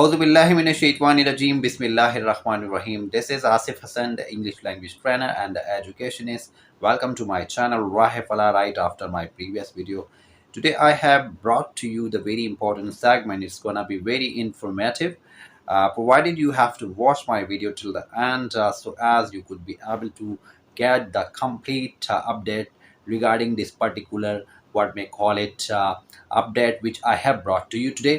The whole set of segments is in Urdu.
A'udhu billahi minash shaitani rajim. Bismillahir Rahmanir Rahim. This is Asif Hassan, the English language trainer and the educationist. Welcome to my channel Rahe Fala. Right after my previous video, today I have brought to you the very important segment. It's gonna be very informative. Provided you have to watch my video till the end, so as you could be able to get the complete update regarding this particular, what may call it, update which I have brought to you today.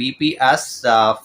BPS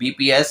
BPS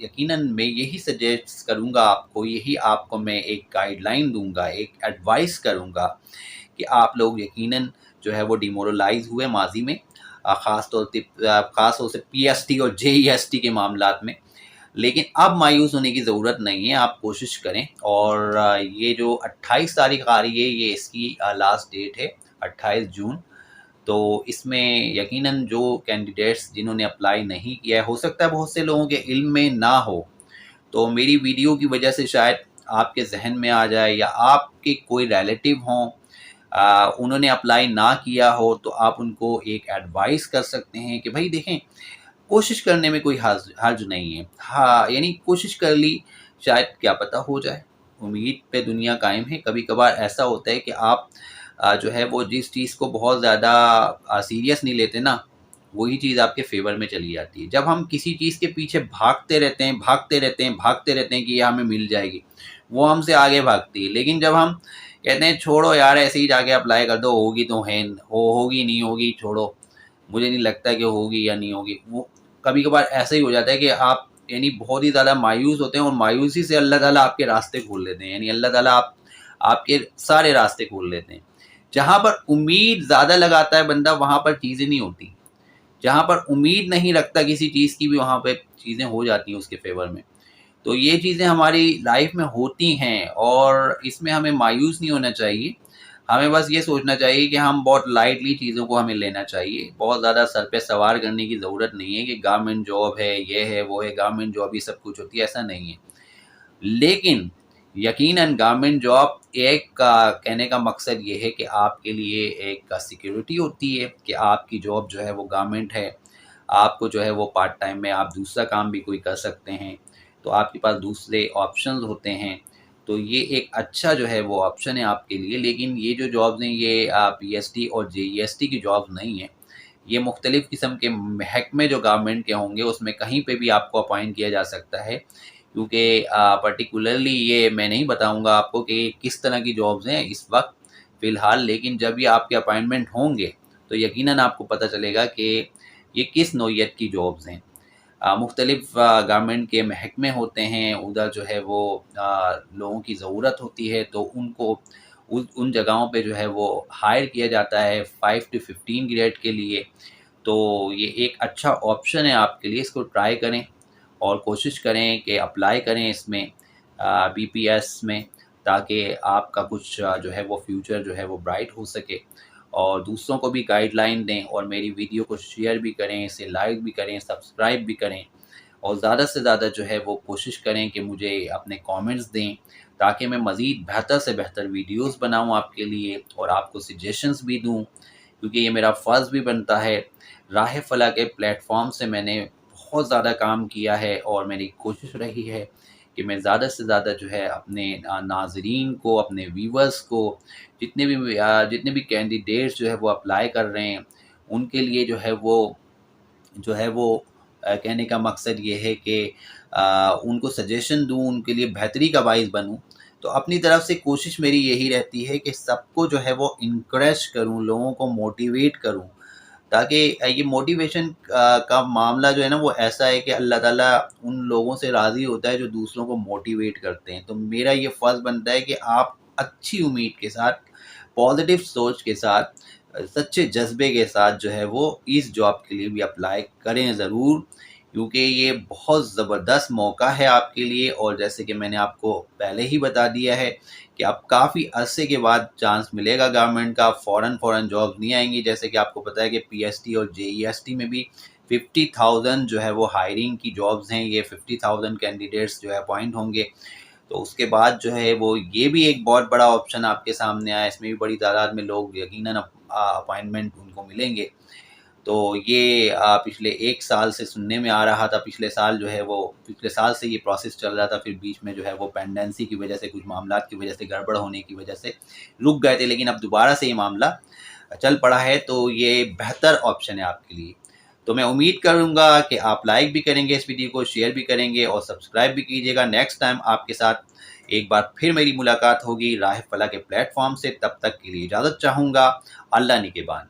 یقیناً میں یہی سجیسٹ کروں گا آپ کو، یہی آپ کو میں ایک گائیڈ لائن دوں گا، ایک ایڈوائس کروں گا کہ آپ لوگ یقیناً جو ہے وہ ڈیمورلائز ہوئے ماضی میں، خاص طور سے پی ایس ٹی اور جے ای ایس ٹی کے معاملات میں، لیکن اب مایوس ہونے کی ضرورت نہیں ہے، آپ کوشش کریں۔ اور یہ جو 28 تاریخ آ رہی ہے، یہ اس کی لاسٹ ڈیٹ ہے، 28 جون۔ تو اس میں یقیناً جو کینڈیڈیٹس جنہوں نے اپلائی نہیں کیا ہے، ہو سکتا ہے بہت سے لوگوں کے علم میں نہ ہو، تو میری ویڈیو کی وجہ سے شاید آپ کے ذہن میں آ جائے، یا آپ کے کوئی ریلیٹیو ہوں انہوں نے اپلائی نہ کیا ہو، تو آپ ان کو ایک ایڈوائس کر سکتے ہیں کہ بھائی دیکھیں، کوشش کرنے میں کوئی حرج نہیں ہے، ہاں یعنی کوشش کر لی، شاید کیا پتہ ہو جائے۔ امید پہ دنیا قائم ہے۔ کبھی کبھار ایسا ہوتا ہے کہ آپ جو ہے وہ جس چیز کو بہت زیادہ سیریس نہیں لیتے نا، وہی چیز آپ کے فیور میں چلی جاتی ہے۔ جب ہم کسی چیز کے پیچھے بھاگتے رہتے ہیں کہ یہ ہمیں مل جائے گی، وہ ہم سے آگے بھاگتی ہے، لیکن جب ہم کہتے ہیں چھوڑو یار، ایسے ہی جا کے اپلائی کر دو، ہوگی تو ہے، ہوگی نہیں ہوگی چھوڑو، مجھے نہیں لگتا کہ ہوگی یا نہیں ہوگی، وہ کبھی کبھار ایسا ہی ہو جاتا ہے کہ آپ یعنی بہت ہی زیادہ مایوس ہوتے ہیں، اور مایوسی سے اللہ تعالیٰ آپ کے راستے کھول لیتے ہیں، یعنی اللہ تعالیٰ آپ کے سارے راستے کھول لیتے ہیں۔ جہاں پر امید زیادہ لگاتا ہے بندہ، وہاں پر چیزیں نہیں ہوتی، جہاں پر امید نہیں رکھتا کسی چیز کی بھی، وہاں پہ چیزیں ہو جاتی ہیں اس کے فیور میں۔ تو یہ چیزیں ہماری لائف میں ہوتی ہیں، اور اس میں ہمیں مایوس نہیں ہونا چاہیے۔ ہمیں بس یہ سوچنا چاہیے کہ ہم بہت لائٹلی چیزوں کو ہمیں لینا چاہیے، بہت زیادہ سر پہ سوار کرنے کی ضرورت نہیں ہے کہ گورنمنٹ جاب ہے، یہ ہے وہ ہے، گورنمنٹ جاب ہی سب کچھ ہوتی ہے، ایسا نہیں ہے۔ لیکن یقیناً گورنمنٹ جاب ایک کہنے کا مقصد یہ ہے کہ آپ کے لیے ایک سیکیورٹی ہوتی ہے کہ آپ کی جاب جو ہے وہ گورنمنٹ ہے، آپ کو جو ہے وہ پارٹ ٹائم میں آپ دوسرا کام بھی کوئی کر سکتے ہیں، تو آپ کے پاس دوسرے آپشنز ہوتے ہیں، تو یہ ایک اچھا جو ہے وہ آپشن ہے آپ کے لیے۔ لیکن یہ جو جابز ہیں، یہ پی ایس ٹی اور جے ای ایس ٹی کی جابز نہیں ہیں، یہ مختلف قسم کے محکمے جو گورنمنٹ کے ہوں گے، اس میں کہیں پہ بھی آپ کو اپوائنٹ کیا جا سکتا ہے، کیونکہ پرٹیکولرلی یہ میں نہیں بتاؤں گا آپ کو کہ کس طرح کی جابز ہیں اس وقت فی الحال، لیکن جب یہ آپ کے اپائنٹمنٹ ہوں گے تو یقیناً آپ کو پتہ چلے گا کہ یہ کس نوعیت کی جابز ہیں۔ مختلف گورنمنٹ کے محکمے ہوتے ہیں، ادھر جو ہے وہ لوگوں کی ضرورت ہوتی ہے، تو ان کو ان جگہوں پہ جو ہے وہ ہائر کیا جاتا ہے 5 to 15 گریڈ کے لیے۔ تو یہ ایک اچھا آپشن ہے آپ کے لیے، اس کو ٹرائی کریں اور کوشش کریں کہ اپلائی کریں اس میں بی پی ایس میں، تاکہ آپ کا کچھ جو ہے وہ فیوچر جو ہے وہ برائٹ ہو سکے، اور دوسروں کو بھی گائیڈ لائن دیں، اور میری ویڈیو کو شیئر بھی کریں، اسے لائک بھی کریں، سبسکرائب بھی کریں، اور زیادہ سے زیادہ جو ہے وہ کوشش کریں کہ مجھے اپنے کامنٹس دیں، تاکہ میں مزید بہتر سے بہتر ویڈیوز بناؤں آپ کے لیے، اور آپ کو سجیشنز بھی دوں، کیونکہ یہ میرا فرض بھی بنتا ہے۔ راہ فلاح کے پلیٹ فارم سے میں نے بہت زیادہ کام کیا ہے، اور میری کوشش رہی ہے کہ میں زیادہ سے زیادہ جو ہے اپنے ناظرین کو، اپنے ویورز کو، جتنے بھی کینڈیڈیٹس جو ہے وہ اپلائی کر رہے ہیں، ان کے لیے جو ہے وہ کہنے کا مقصد یہ ہے کہ ان کو سجیشن دوں، ان کے لیے بہتری کا باعث بنوں۔ تو اپنی طرف سے کوشش میری یہی رہتی ہے کہ سب کو جو ہے وہ انکریج کروں، لوگوں کو موٹیویٹ کروں، تاکہ یہ موٹیویشن کا معاملہ جو ہے نا وہ ایسا ہے کہ اللہ تعالیٰ ان لوگوں سے راضی ہوتا ہے جو دوسروں کو موٹیویٹ کرتے ہیں۔ تو میرا یہ فرض بنتا ہے کہ آپ اچھی امید کے ساتھ، پازیٹیو سوچ کے ساتھ، سچے جذبے کے ساتھ جو ہے وہ اس جاب کے لیے بھی اپلائی کریں ضرور، کیونکہ یہ بہت زبردست موقع ہے آپ کے لیے، اور جیسے کہ میں نے آپ کو پہلے ہی بتا دیا ہے کہ اب کافی عرصے کے بعد چانس ملے گا گورنمنٹ کا، فوراً جابز نہیں آئیں گی، جیسے کہ آپ کو پتہ ہے کہ پی ایس ٹی اور جے ای ایس ٹی میں بھی 50,000 جو ہے وہ ہائرنگ کی جابز ہیں، یہ 50,000 کینڈیڈیٹس جو ہے اپوائنٹ ہوں گے۔ تو اس کے بعد جو ہے وہ یہ بھی ایک بہت بڑا آپشن آپ کے سامنے آیا، اس میں بھی بڑی تعداد میں لوگ یقیناً اپائنٹمنٹ ان کو ملیں گے۔ تو یہ پچھلے 1 سال سے سننے میں آ رہا تھا، پچھلے سال سے یہ پروسیس چل رہا تھا، پھر بیچ میں جو ہے وہ پینڈنسی کی وجہ سے، کچھ معاملات کی وجہ سے، گڑبڑ ہونے کی وجہ سے رک گئے تھے، لیکن اب دوبارہ سے یہ معاملہ چل پڑا ہے، تو یہ بہتر آپشن ہے آپ کے لیے۔ تو میں امید کروں گا کہ آپ لائک بھی کریں گے اس ویڈیو کو، شیئر بھی کریں گے، اور سبسکرائب بھی کیجیے گا۔ نیکسٹ ٹائم آپ کے ساتھ ایک بار پھر میری ملاقات ہوگی راہ فلاح کے پلیٹ فارم سے، تب تک کے لیے اجازت چاہوں گا۔ اللہ نگہبان۔